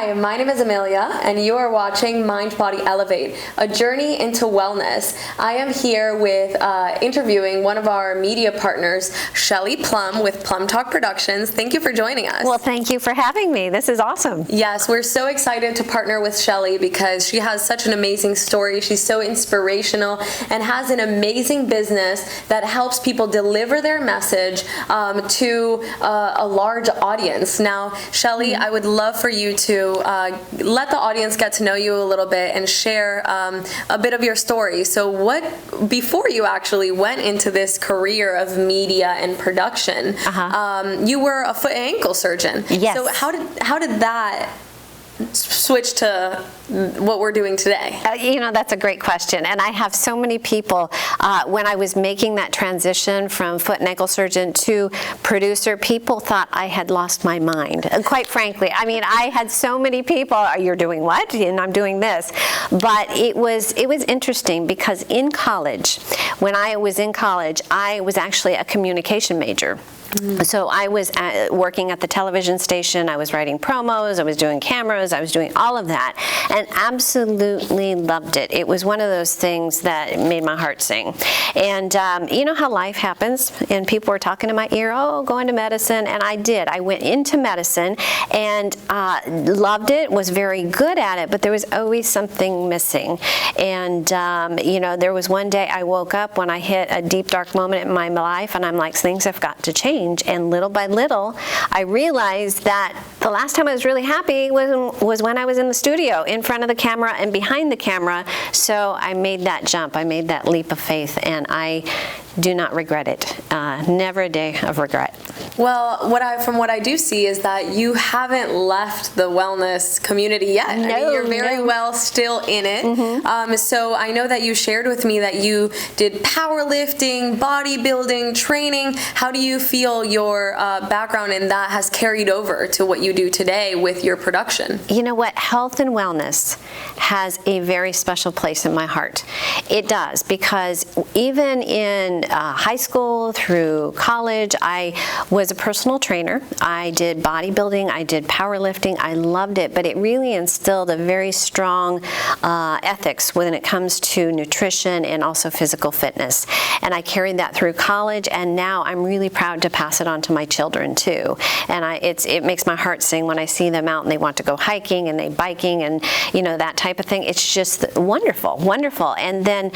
Hi, my name is Amelia, and you are watching Mind Body Elevate, a journey into wellness. I am here with interviewing one of our media partners, Shelley Plumb with Plumb Talk Productions. Thank you for joining us. Well, thank you for having me. This is awesome. Yes, we're so excited to partner with Shelley because she has such an amazing story. She's so inspirational and has an amazing business that helps people deliver their message to a large audience. Now, Shelley, I would love for you to let the audience get to know you a little bit and share a bit of your story. So before you actually went into this career of media and production, you were a foot and ankle surgeon. Yes. So how did that switch to what we're doing today? That's a great question. And I have so many people, when I was making that transition from foot and ankle surgeon to producer, people thought I had lost my mind. Quite frankly, I had so many people, you're doing what? And I'm doing this. But it was interesting because in college, when I was in college, I was actually a communication major. So I was working at the television station, I was writing promos, I was doing cameras, I was doing all of that, and absolutely loved it. It was one of those things that made my heart sing. And you know how life happens, and people were talking in my ear, oh, go into medicine, and I did. I went into medicine and loved it, was very good at it, but there was always something missing. And there was one day I woke up when I hit a deep, dark moment in my life, and I'm like, things have got to change. And little by little, I realized that the last time I was really happy was when I was in the studio, in front of the camera and behind the camera. So I made that jump. I made that leap of faith, and I do not regret it. Never a day of regret. Well, from what I do see is that you haven't left the wellness community yet. No, you're very well still in it. Mm-hmm. So I know that you shared with me that you did powerlifting, bodybuilding, training. How do you feel your background in that has carried over to what you do today with your production? You know what? Health and wellness has a very special place in my heart. It does, because even in high school through college, I was a personal trainer. I did bodybuilding, I did powerlifting, I loved it, but it really instilled a very strong ethics when it comes to nutrition and also physical fitness. And I carried that through college, and now I'm really proud to pass it on to my children too. And it makes my heart sing when I see them out and they want to go hiking and they biking and that type of thing. It's just wonderful, wonderful. And then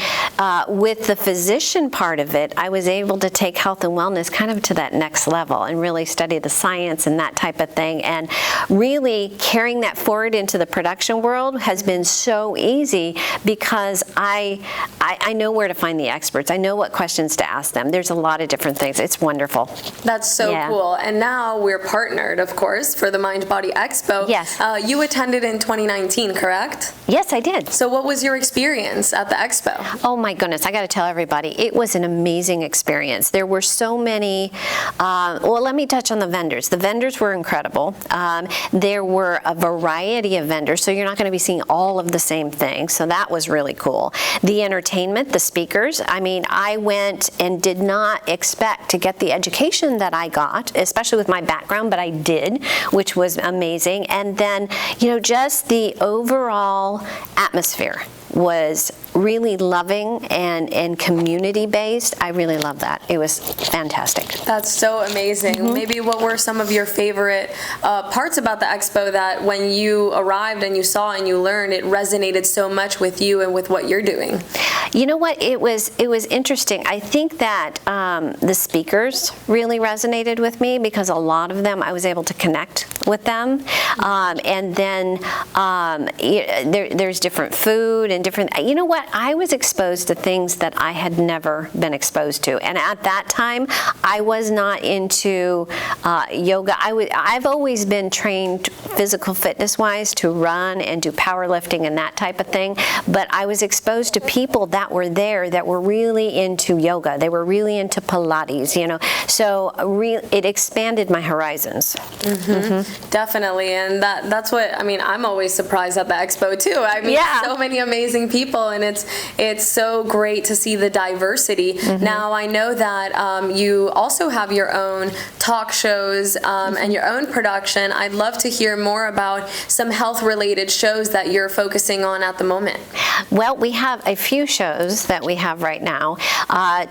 with the physician part of it, I was able to take health and wellness kind of to that next level and really study the science and that type of thing. And really carrying that forward into the production world has been so easy because I know where to find the experts. I know what questions to ask them. There's a lot of different things. It's wonderful. That's so cool. And now we're partnered, of course, for the Mind Body Expo. Yes. You attended in 2019, correct? Yes, I did. So what was your experience at the expo? Oh my goodness, I got to tell everybody, it was an amazing experience. There were so many, well, let me touch on the vendors. The vendors were incredible. There were a variety of vendors, so you're not going to be seeing all of the same thing, so that was really cool. The entertainment, the speakers, I went and did not expect to get the education that I got, especially with my background, but I did, which was amazing. And then, just the overall atmosphere was really loving and community-based. I really love that. It was fantastic. That's so amazing. Maybe what were some of your favorite parts about the expo that when you arrived and you saw and you learned, it resonated so much with you and with what you're doing? You know what? It was interesting. I think that the speakers really resonated with me because a lot of them I was able to connect with them. And then there's different food and different. You know what? I was exposed to things that I had never been exposed to, and at that time, I was not into yoga. I've always been trained physical fitness-wise to run and do powerlifting and that type of thing, but I was exposed to people that that were there that were really into yoga. They were really into Pilates, So it expanded my horizons. Definitely, and that's what I'm always surprised at the expo too. So many amazing people, and it's so great to see the diversity. Now I know that you also have your own talk shows and your own production. I'd love to hear more about some health-related shows that you're focusing on at the moment. Well, we have a few shows that we have right now.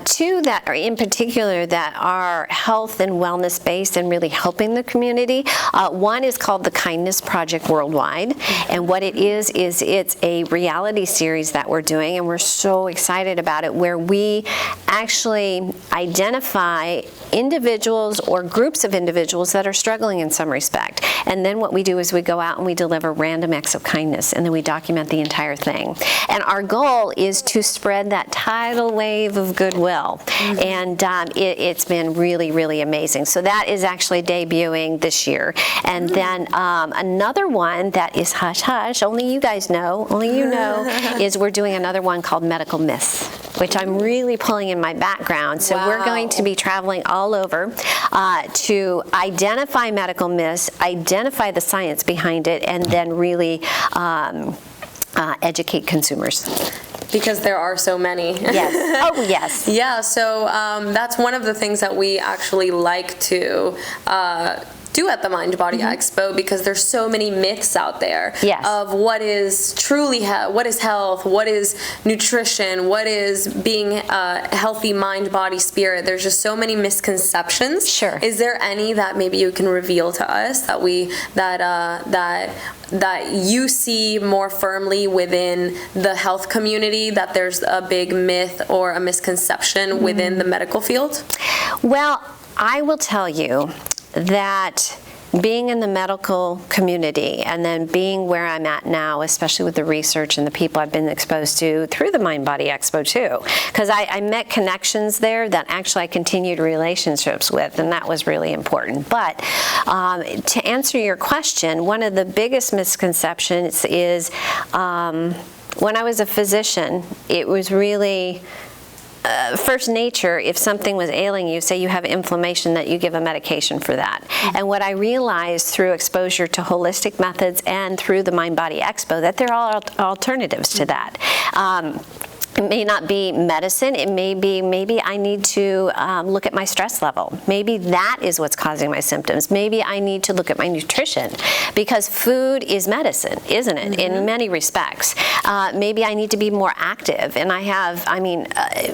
Two that are in particular that are health and wellness based and really helping the community. One is called the Kindness Project Worldwide, and what it is it's a reality series that we're doing, and we're so excited about it, where we actually identify individuals or groups of individuals that are struggling in some respect. And then what we do is we go out and we deliver random acts of kindness, and then we document the entire thing. And our goal is to spread that tidal wave of goodwill. And it's been really, really amazing. So that is actually debuting this year. And then another one that is hush-hush, only you guys know, is we're doing another one called Medical Myths, which I'm really pulling in my background. So we're going to be traveling all over to identify medical myths, identify the science behind it, and then really educate consumers. Because there are so many. Yes. Oh, yes. Yeah, so that's one of the things that we actually like to do at the Mind Body Expo, because there's so many myths out there of what is truly what is health, what is nutrition, what is being a healthy mind, body, spirit. There's just so many misconceptions. Sure. Is there any that maybe you can reveal to us that you see more firmly within the health community, that there's a big myth or a misconception within the medical field? Well, I will tell you that being in the medical community and then being where I'm at now, especially with the research and the people I've been exposed to through the Mind Body Expo too, because I met connections there that actually I continued relationships with, and that was really important. But to answer your question, one of the biggest misconceptions is when I was a physician, it was really first nature, if something was ailing you, say you have inflammation, that you give a medication for that. And what I realized through exposure to holistic methods and through the Mind Body Expo, that there are alternatives to that. It may not be medicine. It may be maybe I need to look at my stress level. Maybe that is what's causing my symptoms. Maybe I need to look at my nutrition, because food is medicine, isn't it, in many respects. Maybe I need to be more active. And I have,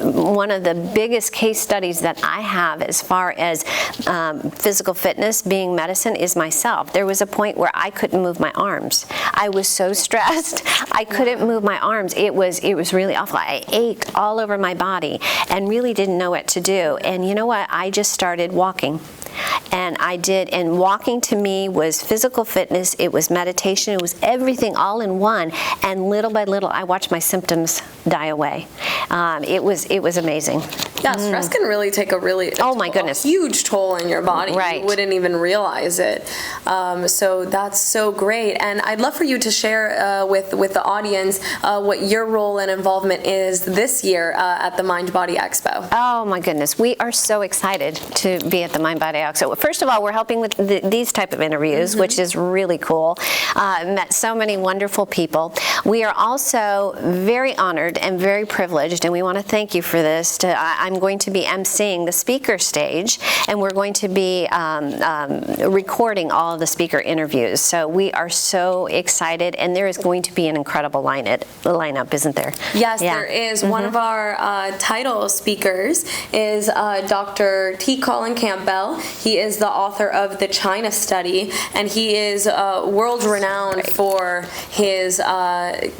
one of the biggest case studies that I have as far as physical fitness being medicine is myself. There was a point where I couldn't move my arms. I was so stressed. I couldn't move my arms. It was really awful. I ached all over my body and really didn't know what to do. And you know what? I just started walking. And I did, and walking to me was physical fitness, it was meditation, it was everything all in one, and little by little I watched my symptoms die away. It was amazing. Yeah, stress can really take a huge toll on your body. Right. You wouldn't even realize it. So that's so great, and I'd love for you to share with the audience what your role and involvement is this year at the Mind Body Expo. Oh my goodness, we are so excited to be at the Mind Body Expo. First of all, we're helping with these type of interviews, which is really cool. Met so many wonderful people. We are also very honored and very privileged, and we want to thank you for this. I'm going to be emceeing the speaker stage, and we're going to be recording all of the speaker interviews. So we are so excited, and there is going to be an incredible lineup, isn't there? Yes, there is. One of our title speakers is Dr. T. Colin Campbell. He is the author of The China Study, and he is world-renowned for his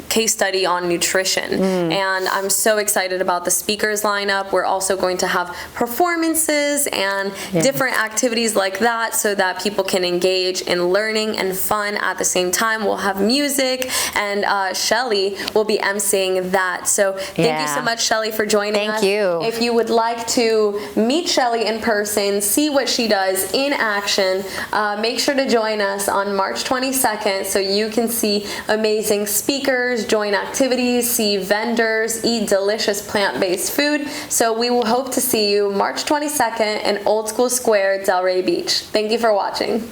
case study on nutrition. And I'm so excited about the speakers lineup. We're also going to have performances and different activities like that, so that people can engage in learning and fun at the same time. We'll have music, and Shelley will be emceeing that. So thank you so much, Shelley, for joining us. Thank you. If you would like to meet Shelley in person, see what she does in action, make sure to join us on March 22nd so you can see amazing speakers, join activities, see vendors, eat delicious delicious plant-based food. So we will hope to see you March 22nd in Old School Square, Delray Beach. Thank you for watching.